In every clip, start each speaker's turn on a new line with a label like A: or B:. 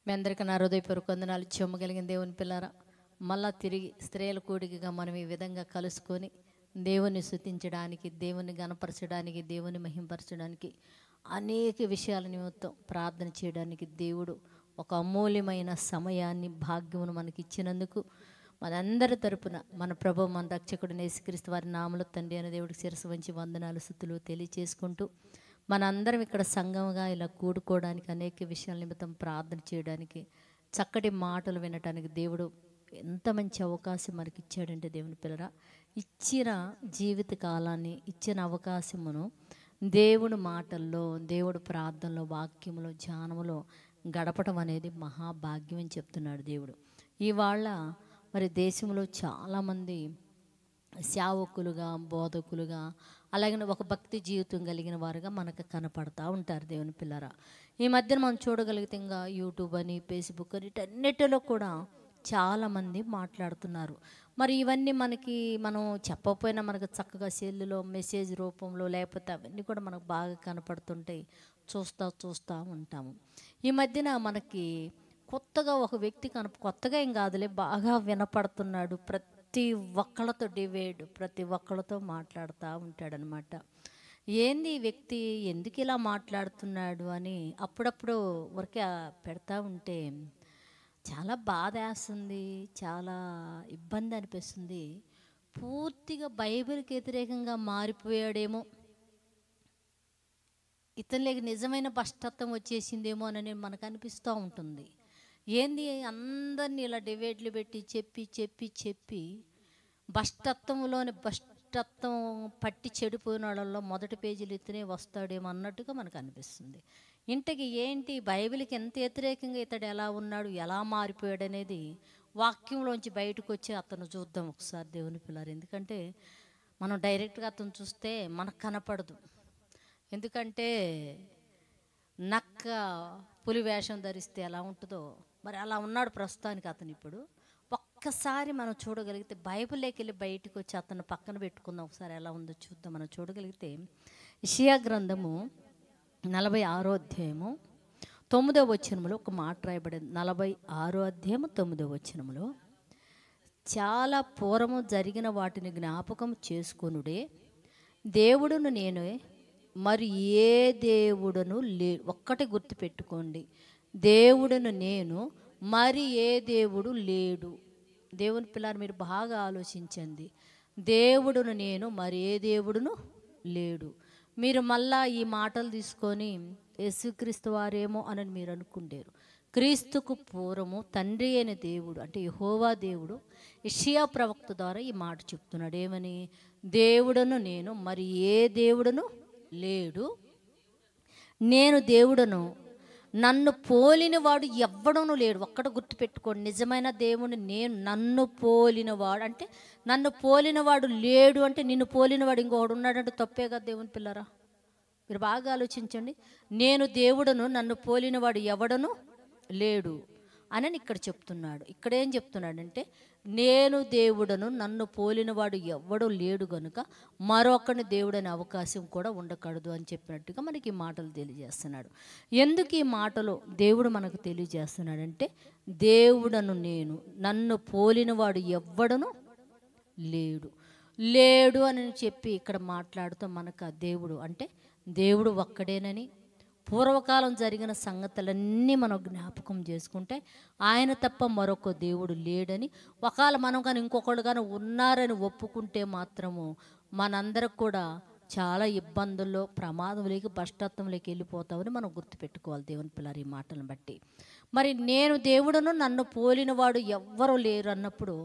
A: మీ అందరికీ నా హృదయపూర్వక వందనాలు. చెమ్మగలిగిన దేవుని పిల్లారా, మళ్ళా తిరిగి స్త్రీల కూడికగా మనం ఈ విధంగా కలుసుకొని దేవుని స్తుతించడానికి, దేవుని గణపరచడానికి, దేవుని మహింపరచడానికి, అనేక విషయాల నిమిత్తం ప్రార్థన చేయడానికి దేవుడు ఒక అమూల్యమైన సమయాన్ని, భాగ్యమును మనకి ఇచ్చినందుకు మనందరి తరపున మన ప్రభు, మన రక్షకుడు యేసుక్రీస్తు వారి నామములో తండ్రి అనే దేవుడికి శిరస్సు వంచి వందనాలు, స్తుతులు తెలియచేసుకుంటూ, మనందరం ఇక్కడ సంఘముగా ఇలా కూడుకోవడానికి, అనేక విషయాల నిమిత్తం ప్రార్థన చేయడానికి, చక్కటి మాటలు వినటానికి దేవుడు ఎంత మంచి అవకాశం మనకి ఇచ్చాడంటే, దేవుని పిల్లరా, ఇచ్చిన జీవిత కాలాన్ని, ఇచ్చిన అవకాశమును దేవుని మాటల్లో, దేవుడు ప్రార్థనలో, వాక్యములో, ధ్యానములో గడపడం అనేది మహాభాగ్యం అని చెప్తున్నాడు దేవుడు. ఇవాళ మరి దేశంలో చాలామంది సేవకులుగా, బోధకులుగా, అలాగే ఒక భక్తి జీవితం కలిగిన వారుగా మనకు కనపడతా ఉంటారు దేవుని పిల్లరా. ఈ మధ్యన మనం చూడగలిగితే ఇంకా యూట్యూబ్ అని, ఫేస్బుక్ అని, వీటన్నిటిలో కూడా చాలామంది మాట్లాడుతున్నారు. మరి ఇవన్నీ మనం చెప్పకపోయినా మనకు చక్కగా సెల్లులో మెసేజ్ రూపంలో, లేకపోతే అవన్నీ కూడా మనకు బాగా కనపడుతుంటాయి. చూస్తూ ఉంటాము. ఈ మధ్యన మనకి కొత్తగా ఒక వ్యక్తి కొత్తగా ఏం కాదులే, బాగా వినపడుతున్నాడు. ప్రతి ఒక్కళ్ళతో డిబేట్, ప్రతి ఒక్కళ్ళతో మాట్లాడుతూ ఉంటాడనమాట. ఏంది ఈ వ్యక్తి ఎందుకు ఇలా మాట్లాడుతున్నాడు అని అప్పుడప్పుడు ఊరికే పెడతా ఉంటే చాలా బాధ వేస్తుంది, చాలా ఇబ్బంది అనిపిస్తుంది. పూర్తిగా బైబిల్కి వ్యతిరేకంగా మారిపోయాడేమో, ఇతనిలోకి నిజమైన భ్రష్టత్వం వచ్చేసిందేమో అని మనకు అనిపిస్తూ ఉంటుంది. ఏంది అందరినీ ఇలా డిబేట్లు పెట్టి చెప్పి భ్రష్టత్వం పట్టి చెడిపోయిన వాళ్ళల్లో మొదటి పేజీలు ఇతనే వస్తాడేమో అన్నట్టుగా మనకు అనిపిస్తుంది. ఇంతకీ ఏంటి, బైబిల్కి ఎంత వ్యతిరేకంగా ఇతడు ఎలా ఉన్నాడు, ఎలా మారిపోయాడు అనేది వాక్యంలోంచి బయటకు వచ్చి అతను చూద్దాం ఒకసారి దేవుని పిల్లలు. ఎందుకంటే మనం డైరెక్ట్గా అతను చూస్తే మనకు కనపడదు. ఎందుకంటే నక్క పులి వేషం ధరిస్తే ఎలా ఉంటుందో మరి అలా ఉన్నాడు ప్రస్తుతానికి అతను. ఇప్పుడు ఒక్కసారి మనం చూడగలిగితే బైబిల్లోకి వెళ్ళి బయటకు వచ్చి అతను పక్కన పెట్టుకుందాం, ఒకసారి ఎలా ఉందో చూద్దాం. మనం చూడగలిగితే యెషయా గ్రంథము 46వ అధ్యాయము 9వ వచనములో ఒక మాట రాయబడింది. 46వ అధ్యాయము 9వ వచనములో, చాలా పూర్వము జరిగిన వాటిని జ్ఞాపకం చేసుకొనుడే, దేవుడును నేనే, మరి ఏ దేవుడును ఒక్కటి గుర్తుపెట్టుకోండి, దేవుడును నేను, మరి ఏ దేవుడు లేడు. దేవుని పిల్లలు మీరు బాగా ఆలోచించండి. దేవుడును నేను, మరి ఏ దేవుడును లేడు. మీరు మళ్ళా ఈ మాటలు తీసుకొని యేసుక్రీస్తు వారేమో అని మీరు అనుకుంటారు. క్రీస్తుకు పూర్వము తండ్రి అయిన దేవుడు అంటే యెహోవా దేవుడు యెషయా ప్రవక్త ద్వారా ఈ మాట చెప్తున్నాడు. ఏమని? దేవుడును నేను, మరి ఏ దేవుడును లేడు. నేను దేవుడను, నన్ను పోలినవాడు ఎవ్వడను లేడు. ఒక్కడు గుర్తుపెట్టుకోండి, నిజమైన దేవుని నేను, నన్ను పోలినవాడు అంటే, నన్ను పోలినవాడు లేడు అంటే నిన్ను పోలినవాడు ఇంకొకడు ఉన్నాడంటే తప్పే కదా దేవుని పిల్లరా. మీరు బాగా ఆలోచించండి. నేను దేవుడను, నన్ను పోలినవాడు ఎవడను లేడు అని ఇక్కడ చెప్తున్నాడు. ఇక్కడ ఏం చెప్తున్నాడంటే, నేను దేవుడను, నన్ను పోలినవాడు ఎవ్వడూ లేడు గనుక మరొకరిని దేవుడనే అవకాశం కూడా ఉండకూడదు అని చెప్పినట్టుగా మనకి ఈ మాటలు తెలియజేస్తున్నాడు. ఎందుకు ఈ మాటలు దేవుడు మనకు తెలియజేస్తున్నాడంటే, దేవుడను నేను, నన్ను పోలినవాడు ఎవ్వడను లేడు అని చెప్పి ఇక్కడ మాట్లాడుతూ మనకు ఆ దేవుడు అంటే దేవుడు ఒక్కడేనని, పూర్వకాలం జరిగిన సంగతులన్నీ మనం జ్ఞాపకం చేసుకుంటే ఆయన తప్ప మరొక దేవుడు లేడని, ఒకవేళ మనం కానీ ఇంకొకళ్ళు కానీ ఉన్నారని ఒప్పుకుంటే మాత్రము మనందరికి కూడా చాలా ఇబ్బందుల్లో, ప్రమాదంలోకి, భ్రష్టత్వంలోకి వెళ్ళిపోతామని మనం గుర్తుపెట్టుకోవాలి దేవుని పిల్లలు ఈ మాటలను బట్టి. మరి నేను దేవుడును, నన్ను పోలినవాడు ఎవ్వరూ లేరు అన్నప్పుడు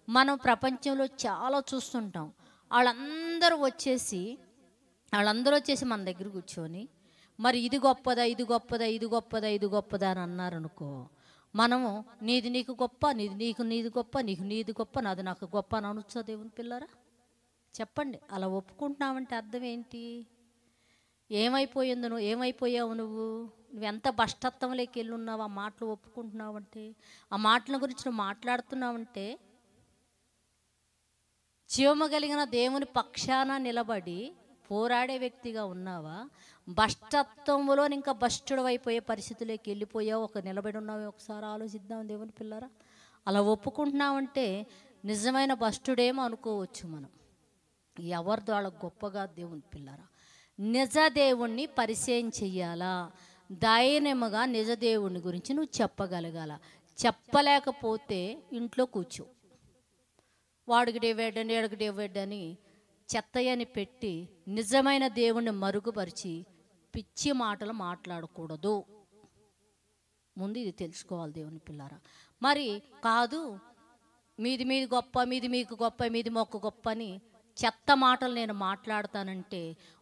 A: మనం ప్రపంచంలో చాలా చూస్తుంటాం. వాళ్ళందరూ వచ్చేసి మన దగ్గర కూర్చొని మరి ఇది గొప్పదా, ఇది గొప్పదా, ఇది గొప్పదా, ఇది గొప్పదా అని అన్నారనుకో, మనము నీది నీకు గొప్ప, నీది గొప్ప, నీది గొప్ప, నాది నాకు గొప్ప అని అనొచ్చా దేవుని పిల్లరా? చెప్పండి. అలా ఒప్పుకుంటున్నావంటే అర్థం ఏంటి? ఏమైపోయావు నువ్వెంత భ్రష్టత్వంలోకి వెళ్ళి ఉన్నావు? ఆ మాటలు ఒప్పుకుంటున్నావంటే, ఆ మాటల గురించి నువ్వు మాట్లాడుతున్నావంటే, జీవము కలిగిన దేవుని పక్షాన నిలబడి పోరాడే వ్యక్తిగా ఉన్నావా? భ్రష్టత్వంలో ఇంకా భ్రష్టుడు అయిపోయే పరిస్థితుల్లోకి వెళ్ళిపోయావు, ఒక నిలబడి ఉన్నావు? ఒకసారి ఆలోచిద్దాం దేవుని పిల్లరా. అలా ఒప్పుకుంటున్నామంటే నిజమైన భ్రష్టుడేమో అనుకోవచ్చు మనం. ఎవరిదో వాళ్ళ గొప్పగా దేవుని పిల్లరా. నిజ దేవుణ్ణి పరిచయం చెయ్యాలా, ధైర్యముగా నిజ దేవుని గురించి నువ్వు చెప్పగలగాల. చెప్పలేకపోతే ఇంట్లో కూర్చో. వాడికి డేవేడని ఎడకి డేవేడని చెత్తయని పెట్టి నిజమైన దేవుణ్ణి మరుగుపరిచి పిచ్చి మాటలు మాట్లాడకూడదు. ముందు ఇది తెలుసుకోవాలి దేవుని పిల్లారా. మరి కాదు మీది మీది గొప్ప, మీది మీకు గొప్ప, మీది మొక్క గొప్ప అని చెత్త మాటలు నేను మాట్లాడతానంటే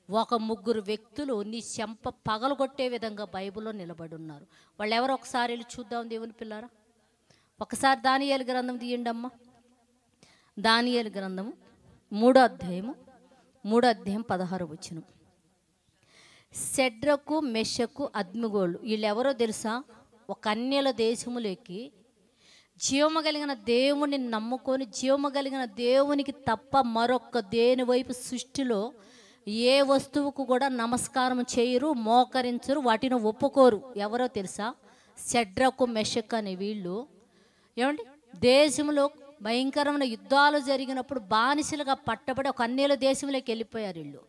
A: ఒక ముగ్గురు వ్యక్తులు నీ చెంప పగలగొట్టే విధంగా బైబిల్లో నిలబడి ఉన్నారు. వాళ్ళు ఎవరు ఒకసారి వెళ్ళి చూద్దాం దేవుని పిల్లారా. ఒకసారి దానియేలు గ్రంథం తీయండి అమ్మ. దానియేలు గ్రంథము 3వ అధ్యాయం 16 వచనం. షడ్రకు మెషకు అద్మిగోళ్ళు వీళ్ళెవరో తెలుసా? ఒక అన్యుల దేశములోకి జీవము కలిగిన దేవుని నమ్ముకొని జీవము కలిగిన దేవునికి తప్ప మరొక్క దేని వైపు సృష్టిలో ఏ వస్తువుకు కూడా నమస్కారం చేయరు, మోకరించరు, వాటిని ఒప్పుకోరు. ఎవరో తెలుసా? షడ్రకు మెషక్ అనే వీళ్ళు ఏమండి దేశంలో భయంకరమైన యుద్ధాలు జరిగినప్పుడు బానిసలుగా పట్టబడి ఒక అన్యుల దేశంలోకి వెళ్ళిపోయారు. వీళ్ళు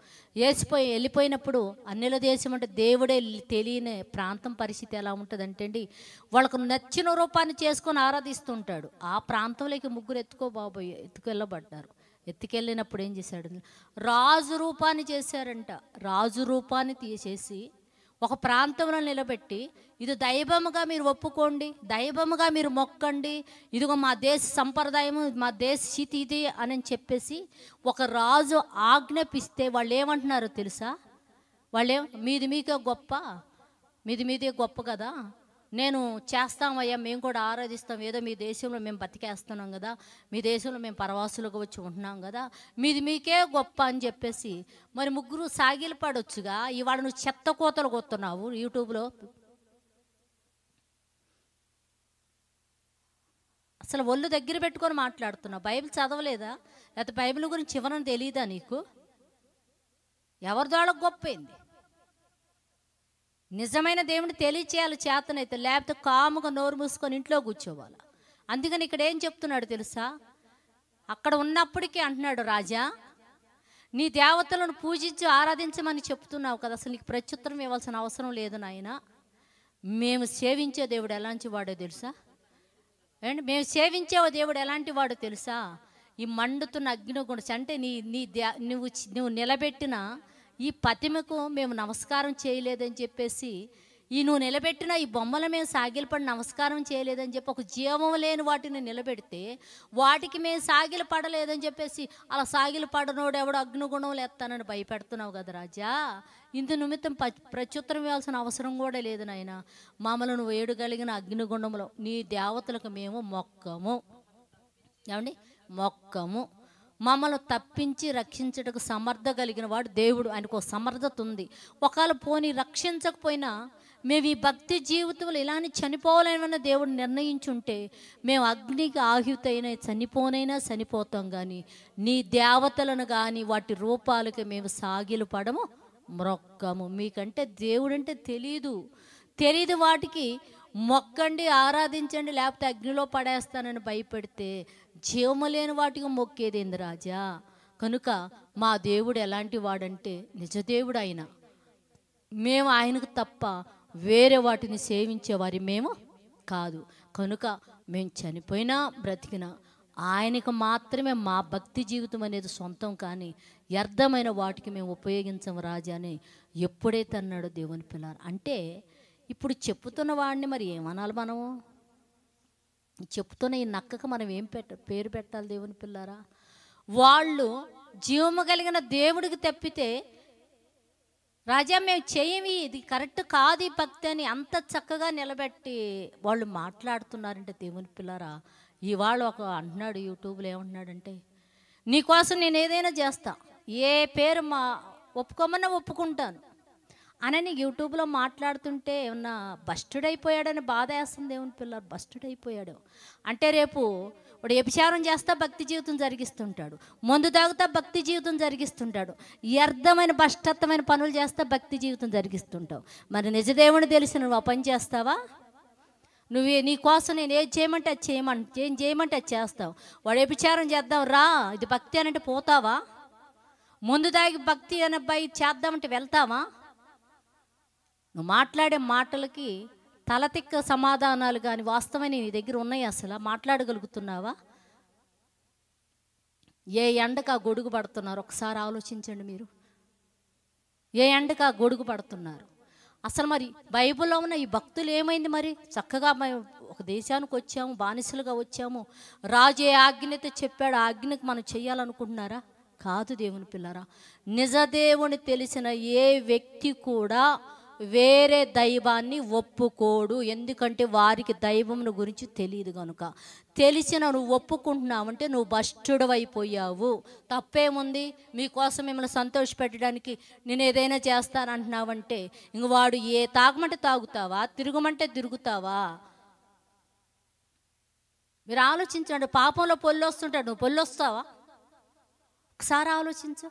A: వెళ్ళిపోయినప్పుడు అన్యుల దేశం అంటే దేవుడే తెలియని ప్రాంతం పరిస్థితి ఎలా ఉంటుందంటే అండి, వాళ్ళకు నచ్చిన రూపాన్ని చేసుకొని ఆరాధిస్తుంటాడు. ఆ ప్రాంతంలోకి ముగ్గురు ఎత్తుకెళ్ళబడ్డారు. ఎత్తుకెళ్ళినప్పుడు ఏం చేశాడు? రాజు రూపాన్ని చేశారంట. రాజు రూపాన్ని తీసేసి ఒక ప్రాంతంలో నిలబెట్టి ఇది దైవముగా మీరు ఒప్పుకోండి, దైవముగా మీరు మొక్కండి, ఇదిగో మా దేశ సంప్రదాయము, మా దేశ స్థితి ఇది అని చెప్పేసి ఒక రాజు ఆజ్ఞాపిస్తే వాళ్ళు ఏమంటున్నారో తెలుసా? మీది మీకే గొప్ప, మీదే గొప్ప కదా, నేను చేస్తామయ్యా, మేము కూడా ఆరాధిస్తాం, ఏదో మీ దేశంలో మేము బతికేస్తున్నాం కదా, మీ దేశంలో మేము పరవాసులుగా వచ్చి ఉంటున్నాం కదా, మీకే గొప్ప అని చెప్పేసి మరి ముగ్గురు సాగిలు పడొచ్చుగా. ఇవాళ నువ్వు చెత్త కోతలు కొడుతున్నావు యూట్యూబ్లో. అసలు ఒళ్ళు దగ్గర పెట్టుకొని మాట్లాడుతున్నావు. బైబిల్ చదవలేదా? లేకపోతే బైబిల్ గురించి ఇవ్వనని తెలియదా నీకు? ఎవరిదోళ్ళకు గొప్పైంది? నిజమైన దేవుని తెలియచేయాలి చేతనైతే, లేకపోతే కాముగా నోరు మూసుకొని ఇంట్లో కూర్చోవాలి. అందుకని ఇక్కడ ఏం చెప్తున్నాడు తెలుసా? అక్కడ ఉన్నప్పటికీ అంటున్నాడు, రాజా నీ దేవతలను పూజించి ఆరాధించమని చెప్తున్నావు కదా, అసలు నీకు ప్రత్యుత్తరం ఇవ్వాల్సిన అవసరం లేదు నాయన. మేము సేవించే దేవుడు ఎలాంటి వాడో తెలుసా? అండ్ మేము సేవించే దేవుడు ఎలాంటి వాడో తెలుసా? ఈ మండుతున్న అగ్నిగుండ అంటే నువ్వు నిలబెట్టిన ఈ పతిమకు మేము నమస్కారం చేయలేదని చెప్పేసి, నువ్వు నిలబెట్టిన ఈ బొమ్మల మేము సాగిలపడి నమస్కారం చేయలేదని చెప్పి ఒక జీవం లేని వాటిని నిలబెడితే వాటికి మేము సాగిలు పడలేదని చెప్పేసి అలా సాగిలు పడనోడు ఎవడో అగ్నిగుణంలో ఎత్తానని భయపెడుతున్నావు కదా రాజా. ఇందు నిమిత్తం ప్రత్యుత్తరం ఇవ్వాల్సిన అవసరం కూడా లేదు నాయన. మమ్మల్ని నువ్వు వేయగలిగిన అగ్నిగుండంలో నీ దేవతలకు మేము మొక్కము. ఏమండి? మొక్కము. మమ్మల్ని తప్పించి రక్షించటకు సమర్థ కలిగిన వాడు దేవుడు. ఆయనకు ఒక సమర్థత ఉంది. ఒకవేళ పోనీ రక్షించకపోయినా మేము ఈ భక్తి జీవితంలో ఇలానే చనిపోవాలన్న దేవుడు నిర్ణయించుంటే మేము అగ్నికి ఆహుతైనా చనిపోతాం. కానీ నీ దేవతలను కానీ వాటి రూపాలకి మేము సాగిలు పడము, మొక్కము. మీకంటే దేవుడంటే తెలీదు వాటికి మొక్కండి, ఆరాధించండి, లేకపోతే అగ్నిలో పడేస్తానని భయపెడితే జీవము లేని వాటికి మొక్కేదేంది రాజా? కనుక మా దేవుడు ఎలాంటి వాడంటే నిజదేవుడు ఆయన. మేము ఆయనకు తప్ప వేరే వాటిని సేవించేవారి మేము కాదు. కనుక మేము చనిపోయినా బ్రతికినా ఆయనకు మాత్రమే మా భక్తి జీవితం అనేది సొంతం, కానీ వ్యర్థమైన వాటికి మేము ఉపయోగించము రాజా అని ఎప్పుడైతే అన్నాడో దేవుని పిల్లలు. అంటే ఇప్పుడు చెప్పుతున్న వాడిని మరి ఏమనాలి మనము? చెప్తున్న ఈ నక్కకు మనం ఏం పేరు పెట్టాలి దేవుని పిల్లారా? వాళ్ళు జీవము కలిగిన దేవుడికి తప్పితే రాజా మేము చేయమి, ఇది కరెక్ట్ కాదు ఈ భక్తి అని అంత చక్కగా నిలబెట్టి వాళ్ళు మాట్లాడుతున్నారంటే దేవుని పిల్లారా. ఇవాళ ఒక అంటున్నాడు యూట్యూబ్లో, ఏమంటున్నాడంటే నీకోసం నేను ఏదైనా చేస్తా, ఏ పేరు ఒప్పుకోమన్నా ఒప్పుకుంటాను, అనని యూట్యూబ్లో మాట్లాడుతుంటే ఏమన్నా బస్టెడ్ అయిపోయాడని బాధ వేస్తుంది. దేవుని పిల్లలు బస్టెడ్ అయిపోయాడు అంటే రేపు వాడు వ్యభిచారం చేస్తా భక్తి జీవితం జరిగిస్తుంటాడు, మందు తాగుతా భక్తి జీవితం జరిగిస్తుంటాడు, వ్యర్థమైన భ్రష్టత్వమైన పనులు చేస్తా భక్తి జీవితం జరిగిస్తుంటావు. మరి నిజదేవుని తెలిసి నువ్వు ఆ పని చేస్తావా? నీ కోసం నేను ఏం చేయమంటే అది ఏం చేయమంటే అది చేస్తావు. వాడు వ్యభిచారం చేద్దాం రా ఇది భక్తి అని అంటే పోతావా? ముందు దాగి భక్తి అనే అబ్బాయి చేద్దామంటే వెళ్తావా? నువ్వు మాట్లాడే మాటలకి తలతిక్క సమాధానాలు కానీ వాస్తవమైన నీ దగ్గర ఉన్నాయి? అసలు మాట్లాడగలుగుతున్నావా? ఏ ఎండకు ఆ గొడుగు పడుతున్నారు ఒకసారి ఆలోచించండి మీరు. ఏ ఎండకు ఆ గొడుగు పడుతున్నారు? అసలు మరి బైబిల్లో ఉన్న ఈ భక్తులు ఏమైంది? మరి చక్కగా ఒక దేశానికి వచ్చాము, బానిసలుగా వచ్చాము, రాజు ఏ ఆజ్ఞతో చెప్పాడు ఆ ఆజ్ఞకు మనం చెయ్యాలనుకుంటున్నారా? కాదు దేవుని పిల్లరా. నిజదేవుని తెలిసిన ఏ వ్యక్తి కూడా వేరే దైవాన్ని ఒప్పుకోడు. ఎందుకంటే వారికి దైవమును గురించి తెలియదు కనుక. తెలిసిన నువ్వు ఒప్పుకుంటున్నావంటే నువ్వు భ్రష్టుడవైపోయావు. తప్పేముంది? మీకోసం మిమ్మల్ని సంతోషపెట్టడానికి నేను ఏదైనా చేస్తానంటున్నావంటే ఇంక వాడు తాగమంటే తాగుతావా, తిరుగుమంటే తిరుగుతావా? మీరు ఆలోచించండి. పాపంలో పొల్లు వస్తుంటాడు, నువ్వు పొల్లు వస్తావా? ఒకసారి ఆలోచించు.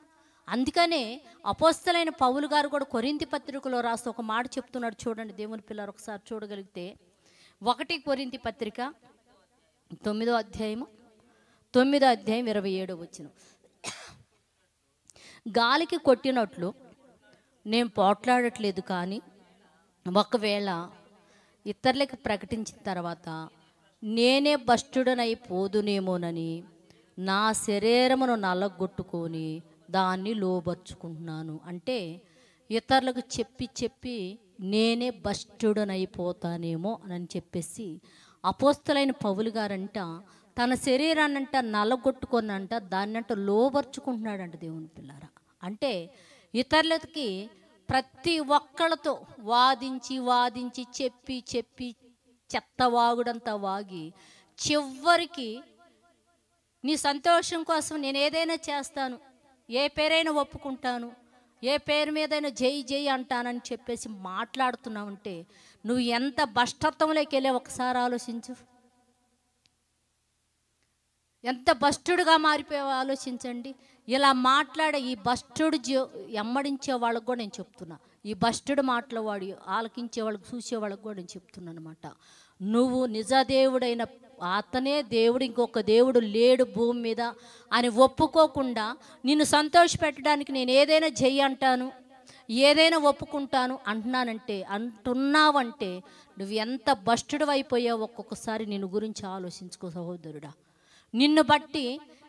A: అందుకనే అపోస్తలైన పౌలు గారు కూడా కొరింథీ పత్రికలో రాస్తూ ఒక మాట చెప్తున్నాడు. చూడండి దేవుని పిల్లలు ఒకసారి చూడగలిగితే 1 కొరింథీ పత్రిక 9వ అధ్యాయం 27వ వచనం. గాలికి కొట్టినట్లు నేను పోట్లాడట్లేదు, కానీ ఒకవేళ ఇతరులకు ప్రకటించిన తర్వాత నేనే భ్రష్టుడనైపోదునేమోనని నా శరీరమును నల్లగొట్టుకొని దాన్ని లోబర్చుకుంటున్నాను. అంటే ఇతరులకు చెప్పి నేనే భ్రష్టుడనైపోతానేమో అని చెప్పేసి అపోస్తలైన పౌలు గారంట తన శరీరాన్నంట నల్లగొట్టుకొనంట దాన్నంట లోబర్చుకుంటున్నాడంట దేవుని పిల్లారా. అంటే ఇతరులకి ప్రతి ఒక్కళ్ళతో వాదించి చెప్పి చెత్తవాగుడంతా వాగి చివరికి నీ సంతోషం కోసం నేను ఏదైనా చేస్తాను, ఏ పేరైనా ఒప్పుకుంటాను, ఏ పేరు మీదైనా జై అంటానని చెప్పేసి మాట్లాడుతున్నావంటే నువ్వు ఎంత భ్రష్టత్వంలోకి వెళ్ళే ఒకసారి ఆలోచించు. ఎంత భ్రష్టుడుగా మారిపోయావో ఆలోచించండి. ఇలా మాట్లాడే ఈ భ్రష్టుడు ఎమ్మడించే వాళ్ళకు కూడా నేను చెప్తున్నా, ఈ భ్రష్టుడు మాట్లాడి ఆలకించే వాళ్ళకి చూసే వాళ్ళకు కూడా నేను చెప్తున్నాను అనమాట. నువ్వు నిజదేవుడైన అతనే దేవుడు, ఇంకొక దేవుడు లేడు భూమి మీద అని ఒప్పుకోకుండా నిన్ను సంతోషపెట్టడానికి నేను ఏదైనా అంటాను, ఏదైనా ఒప్పుకుంటాను అంటున్నావంటే నువ్వు ఎంత భ్రష్టుడు అయిపోయావు ఒక్కొక్కసారి నిన్ను గురించి ఆలోచించుకో సహోదరుడా. నిన్ను బట్టి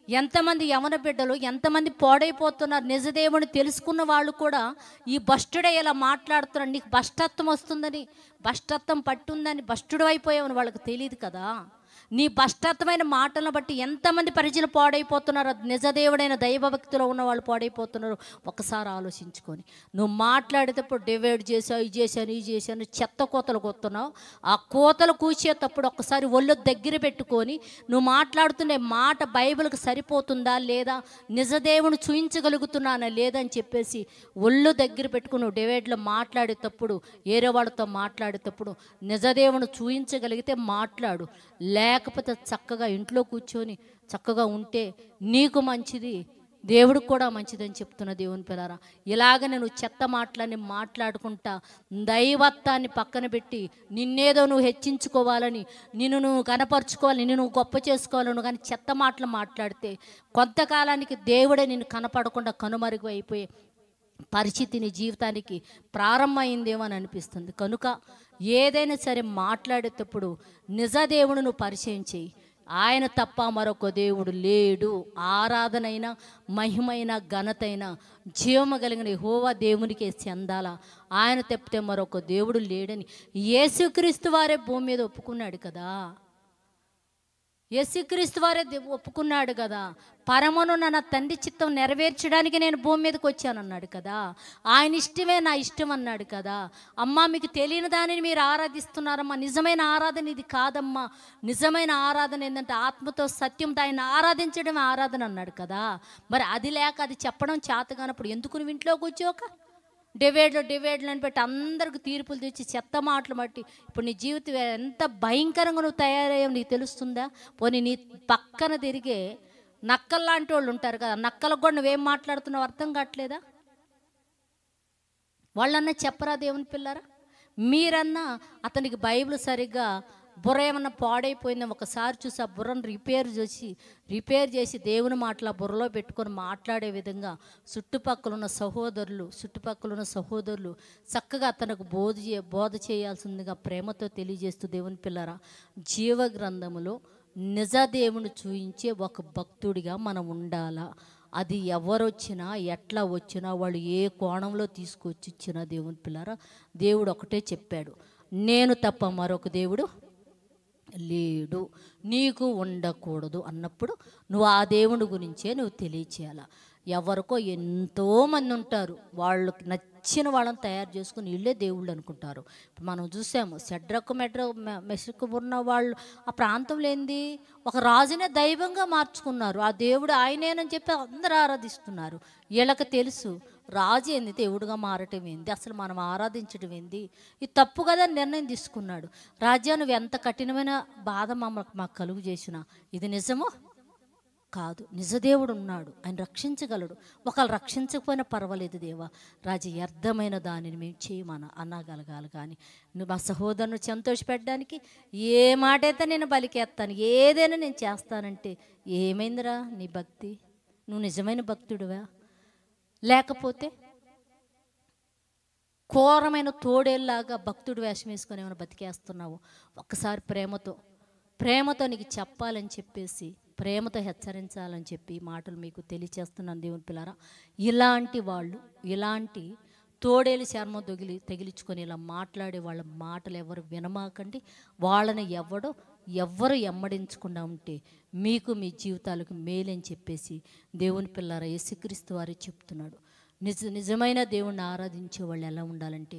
A: ఎంతమంది యవన బిడ్డలు ఎంతమంది పాడైపోతున్నారు. నిజదేవుని తెలుసుకున్న వాళ్ళు కూడా ఈ భ్రష్టుడే ఇలా మాట్లాడుతున్నారు. నీకు భ్రష్టత్వం వస్తుందని, భ్రష్టత్వం పట్టుందని, భ్రష్టుడు అయిపోయావని వాళ్ళకి తెలియదు కదా. నీ భ్రష్టత్వమైన మాటలను బట్టి ఎంతమంది ప్రజలు పాడైపోతున్నారు. నిజదేవుడైన దైవభక్తిలో ఉన్న వాళ్ళు పాడైపోతున్నారు. ఒకసారి ఆలోచించుకొని నువ్వు మాట్లాడేటప్పుడు డివైడ్ చేసావు, ఇది చేశాను చెత్త కోతలు కొత్తున్నావు. ఆ కోతలు కూర్చేటప్పుడు ఒక్కసారి ఒళ్ళు దగ్గర పెట్టుకొని నువ్వు మాట్లాడుతున్న మాట బైబిల్కి సరిపోతుందా లేదా, నిజదేవుని చూయించగలుగుతున్నానా లేదని చెప్పేసి ఒళ్ళు దగ్గర పెట్టుకుని నువ్వు డివైడ్లో మాట్లాడేటప్పుడు, ఏరే వాళ్ళతో మాట్లాడేటప్పుడు నిజదేవుని చూయించగలిగితే మాట్లాడు. లేకపోతే చక్కగా ఇంట్లో కూర్చొని చక్కగా ఉంటే నీకు మంచిది, దేవుడికి కూడా మంచిదని చెప్తున్న దేవుని పిల్లారా. ఇలాగ నేను చెత్త మాటలని మాట్లాడుకుంటా దైవత్వాన్ని పక్కన పెట్టి నిన్నేదో నువ్వు హెచ్చించుకోవాలని, నిన్ను నువ్వు కనపరుచుకోవాలి, నిన్ను నువ్వు గొప్ప చేసుకోవాలను కానీ చెత్త మాటలు మాట్లాడితే కొంతకాలానికి దేవుడే నిన్ను కనపడకుండా కనుమరుగు అయిపోయే పరిస్థితి నీ జీవితానికి ప్రారంభమైందేమో అని అనిపిస్తుంది. కనుక ఏదైనా సరే మాట్లాడేటప్పుడు నిజదేవుడు నువ్వు పరిచయం చేయి. ఆయన తప్ప మరొక దేవుడు లేడు. ఆరాధనైనా మహిమైన ఘనతైన జీవము కలిగిన యెహోవా దేవునికే చెందాల. ఆయన తప్పితే మరొక దేవుడు లేడని యేసుక్రీస్తు వారే భూమి మీద ఒప్పుకున్నాడు కదా. యేసుక్రీస్తు వారే ఒప్పుకున్నాడు కదా. పరమును నా తండ్రి చిత్తం నెరవేర్చడానికి నేను భూమి మీదకి వచ్చానన్నాడు కదా. ఆయన ఇష్టమే నా ఇష్టం అన్నాడు కదా. అమ్మా మీకు తెలియని దానిని మీరు ఆరాధిస్తున్నారమ్మా, నిజమైన ఆరాధన ఇది కాదమ్మా. నిజమైన ఆరాధన ఏంటంటే ఆత్మతో సత్యంతో ఆయన ఆరాధించడమే ఆరాధన అన్నాడు కదా. మరి అది లేక అది చెప్పడం చేత కానప్పుడు ఎందుకు నువ్వు ఇంట్లో కూర్చోక డివైడ్లు అని పెట్టి అందరికి తీర్పులు తెచ్చి చెత్త మాటలు బట్టి ఇప్పుడు నీ జీవితం ఎంత భయంకరంగా నువ్వు తయారయ్యావు నీకు తెలుస్తుందా? పోనీ నీ పక్కన తిరిగే నక్కల్లాంటి వాళ్ళు ఉంటారు కదా, నక్కలకు కూడా నువ్వేం మాట్లాడుతున్నావు అర్థం కావట్లేదా? వాళ్ళన్నా చెప్పరా దేవుని పిల్లరా? మీరన్నా అతనికి బైబిల్ సరిగ్గా బుర్ర ఏమన్నా పాడైపోయిందో ఒకసారి చూసి ఆ బుర్రను రిపేర్ చేసి దేవుని మాటలు ఆ బుర్రలో పెట్టుకొని మాట్లాడే విధంగా చుట్టుపక్కల ఉన్న సహోదరులు చక్కగా అతనికి బోధ చేయాల్సిందిగా ప్రేమతో తెలియజేస్తూ దేవుని పిల్లరా, జీవ గ్రంథములో నిజ దేవుని చూయించే ఒక భక్తుడిగా మనం ఉండాలా. అది ఎవరొచ్చినా ఎట్లా వచ్చినా వాళ్ళు ఏ కోణంలో తీసుకొచ్చి ఇచ్చినా దేవుని పిల్లరా, దేవుడు ఒకటే చెప్పాడు, నేను తప్ప మరొక దేవుడు లేడు, నీకు ఉండకూడదు అన్నప్పుడు నువ్వు ఆ దేవుని గురించే నువ్వు తెలియచేయాల. ఎవరికో ఎంతోమంది ఉంటారు, వాళ్ళకి నచ్చిన వాళ్ళని తయారు చేసుకుని వీళ్ళే దేవుళ్ళు అనుకుంటారు. మనం చూసాము షడ్రకు మెషకు ఉన్న వాళ్ళు ఆ ప్రాంతంలో ఏంది, ఒక రాజునే దైవంగా మార్చుకున్నారు. ఆ దేవుడు ఆయనేనని చెప్పి అందరూ ఆరాధిస్తున్నారు. వీళ్ళకి తెలుసు రాజు ఏంది దేవుడుగా మారటం ఏంది, అసలు మనం ఆరాధించడం ఏంది, ఇది తప్పు కదా నిర్ణయం తీసుకున్నాడు. రాజా నువ్వు ఎంత కఠినమైన బాధ మాకు కలుగు చేసినా ఇది నిజమో కాదు, నిజదేవుడు ఉన్నాడు, ఆయన రక్షించగలడు, ఒకళ్ళు రక్షించకపోయినా పర్వాలేదు దేవా, రాజు వ్యర్థమైన దానిని మేము చేయమని అనగలగాలి. కానీ నువ్వు మా సహోదరుని సంతోషపెట్టడానికి ఏ మాట అయితే నేను బలికేస్తాను, ఏదైనా నేను చేస్తానంటే ఏమైందిరా నీ భక్తి? నువ్వు నిజమైన భక్తుడివా? లేకపోతే ఘోరమైన తోడేళ్ళలాగా భక్తుడు వేషం వేసుకొని ఏమైనా బతికేస్తున్నావు? ఒక్కసారి ప్రేమతో నీకు చెప్పాలని చెప్పేసి, ప్రేమతో హెచ్చరించాలని చెప్పి మాటలు మీకు తెలియచేస్తున్నాను దేవుని పిల్లరా. ఇలాంటి తోడేలు చర్మం తెగిలించుకొని ఇలా మాట్లాడే వాళ్ళ మాటలు ఎవరు వినమాకండి. వాళ్ళని ఎవ్వరు ఎమ్మడించకుండా ఉంటే మీకు మీ జీవితాలకు మేలని చెప్పేసి దేవుని పిల్లరా యేసుక్రీస్తు వారే చెప్తున్నాడు. నిజమైన దేవుణ్ణి ఆరాధించే వాళ్ళు ఎలా ఉండాలంటే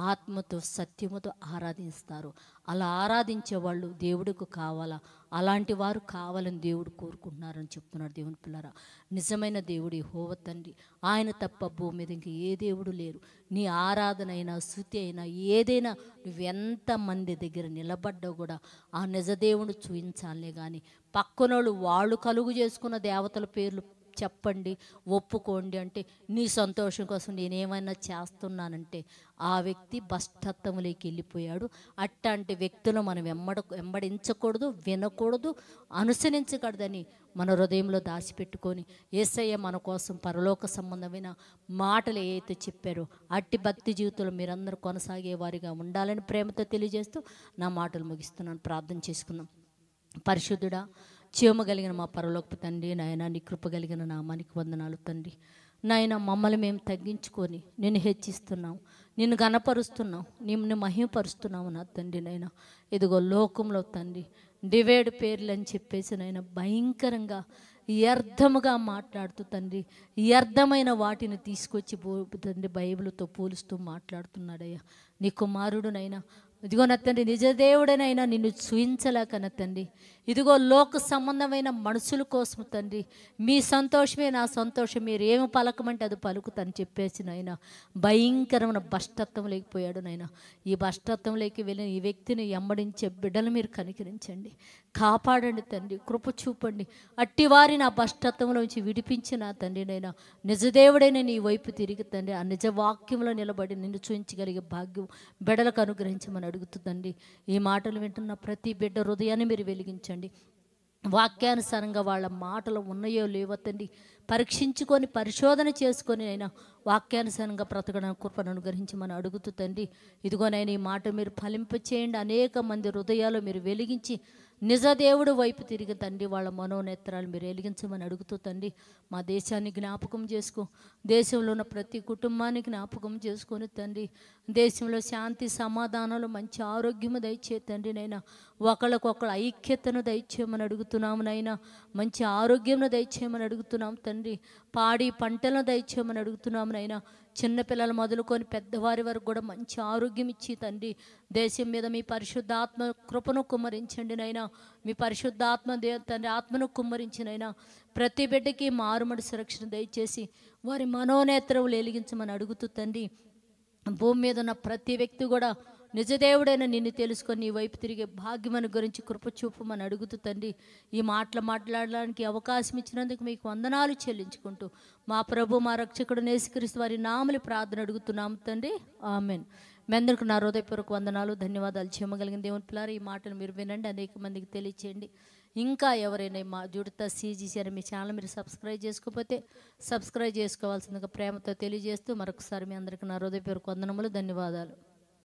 A: ఆత్మతో సత్యముతో ఆరాధిస్తారు. అలా ఆరాధించే వాళ్ళు దేవుడికి కావాలా, అలాంటి వారు కావాలని దేవుడు కోరుకుంటున్నారని చెప్తున్నాడు దేవుని పిల్లరా. నిజమైన దేవుడు యెహోవా తండ్రి, ఆయన తప్ప భూమి మీద ఇంక ఏ దేవుడు లేరు. నీ ఆరాధన అయినా స్తుతి అయినా ఏదైనా నువ్వెంతమంది దగ్గర నిలబడ్డా కూడా ఆ నిజ దేవుడు చూపించాలే. కానీ పక్కనోళ్ళు వాళ్ళు కలుగు చేసుకున్న దేవతల పేర్లు చెప్పండి, ఒప్పుకోండి అంటే నీ సంతోషం కోసం నేనేమైనా చేస్తున్నానంటే ఆ వ్యక్తి భ్రష్టత్వంలోకి వెళ్ళిపోయాడు. అట్లాంటి వ్యక్తులు మనం వెంబడించకూడదు, వినకూడదు, అనుసరించకూడదని మన హృదయంలో దాచిపెట్టుకొని యేసయ్య మన కోసం పరలోక సంబంధమైన మాటలు ఏవైతే చెప్పారో అట్టి భక్తి జీవితంలో మీరందరూ కొనసాగే వారిగా ఉండాలని ప్రేమతో తెలియజేస్తూ నా మాటలు ముగిస్తున్నాను. ప్రార్థన చేసుకుందాం. పరిశుద్ధుడా, జీవము కలిగిన మా పరలోకపు తండ్రి, నాయన నీ కృప కలిగిన నామానికి వందనాలు తండ్రి. నాయన మమ్మల్ని మేము తగ్గించుకొని నిన్ను హెచ్చిస్తున్నాం, నిన్ను గణపరుస్తున్నాం, నిన్ను మహిమపరుస్తున్నాము నా తండ్రి. నాయన ఇదిగో లోకంలో తండ్రి డివైడ్ పేర్లు అని చెప్పేసి నాయన భయంకరంగా వ్యర్థముగా మాట్లాడుతూ తండ్రి వ్యర్థమైన వాటిని తీసుకొచ్చి తండ్రి బైబిల్తో పోలుస్తూ మాట్లాడుతున్నాడయ్యా. నీ కుమారుడునైనా ఇదిగో నా తండ్రి నిజదేవుడనైనా నిన్ను చూయించలేక నా తండ్రి ఇదిగో లోక సంబంధమైన మనుషుల కోసం తండ్రి మీ సంతోషమే నా సంతోషం, మీరు ఏమి పలకమంటే అది పలుకుతని చెప్పేసి నాయన భయంకరమైన భ్రష్టత్వం లేకపోయాడు నాయన. ఈ భ్రష్టత్వంలోకి వెళ్ళిన ఈ వ్యక్తిని ఎమ్మడించే బిడ్డలు మీరు కనికరించండి, కాపాడండి తండ్రి, కృప చూపండి. అట్టివారిని ఆ భ్రష్టత్వంలోంచి విడిపించిన తండ్రి నైనా నిజదేవుడైన నీ వైపు తిరిగి తండ్రి ఆ నిజ వాక్యంలో నిలబడి నిన్ను చూయించగలిగే భాగ్యం బిడ్డలకు అనుగ్రహించమని అడుగుతుందండి. ఈ మాటలు వింటున్న ప్రతి బిడ్డ హృదయాన్ని మీరు వెలిగించండి. వాక్యానుసారంగా వాళ్ళ మాటలు ఉన్నాయో లేవో తండ్రి పరీక్షించుకొని పరిశోధన చేసుకొని అయినా వాక్యానుసారంగా బ్రతకడానికి కృపను అనుగ్రహించమని అడుగుతూ తండ్రి ఇదిగోనైనా ఈ మాట మీరు ఫలింపచేయండి. అనేక మంది హృదయాలు మీరు వెలిగించి నిజదేవుడు వైపు తిరిగి తండ్రి వాళ్ళ మనోనేత్రాలు మీరు వెలిగించమని అడుగుతూ తండ్రి మా దేశాన్ని జ్ఞాపకం చేసుకో, దేశంలో ఉన్న ప్రతి కుటుంబాన్ని జ్ఞాపకం చేసుకొని తండ్రి దేశంలో శాంతి సమాధానాలు మంచి ఆరోగ్యము దయచే తండ్రి నైనా ఒకళ్ళకొకళ్ళు ఐక్యతను దయచేయమని అడుగుతున్నాము నైనా, మంచి ఆరోగ్యమును దయచేయమని అడుగుతున్నాం తండ్రి, పాడి పంటలను దయచేయమని అడుగుతున్నాము నైనా. చిన్నపిల్లలు మొదలుకొని పెద్దవారి వరకు కూడా మంచి ఆరోగ్యం ఇచ్చి తండ్రి దేశం మీద మీ పరిశుద్ధాత్మ కృపను కుమ్మరించండి నైనా. మీ పరిశుద్ధాత్మ తండ్రి ఆత్మను కుమ్మరించినైనా ప్రతి బిడ్డకి మారుమడి సురక్షణ దయచేసి వారి మనోనేత్రములు వెలిగించమని అడుగుతూ తండ్రి భూమి మీద ఉన్న ప్రతి వ్యక్తి కూడా నిజదేవుడైన నిన్ను తెలుసుకొని నీ వైపు తిరిగే భాగ్యమని గురించి కృప చూపమని అడుగుతూ తండ్రి, ఈ మాటలు మాట్లాడడానికి అవకాశం ఇచ్చినందుకు మీకు వందనాలు చెల్లించుకుంటూ మా ప్రభు మా రక్షకుడు యేసుక్రీస్తు వారి నామములో ప్రార్థన అడుగుతున్నాము తండ్రి, ఆమేన్. మీ అందరికీ నా హృదయపూర్వక వందనాలు, ధన్యవాదాలు. చేయగలిగిన దేవుని పిల్లారా, ఈ మాటలు మీరు వినండి, అనేక మందికి తెలియచేయండి. ఇంకా ఎవరైనా మా జుడతా CGC అని మీ ఛానల్ మీరు సబ్స్క్రైబ్ చేసుకోకపోతే సబ్స్క్రైబ్ చేసుకోవాల్సిందిగా ప్రేమతో తెలియజేస్తూ మరొకసారి మీ అందరికీ నా హృదయపూర్వక వందనములు, ధన్యవాదాలు.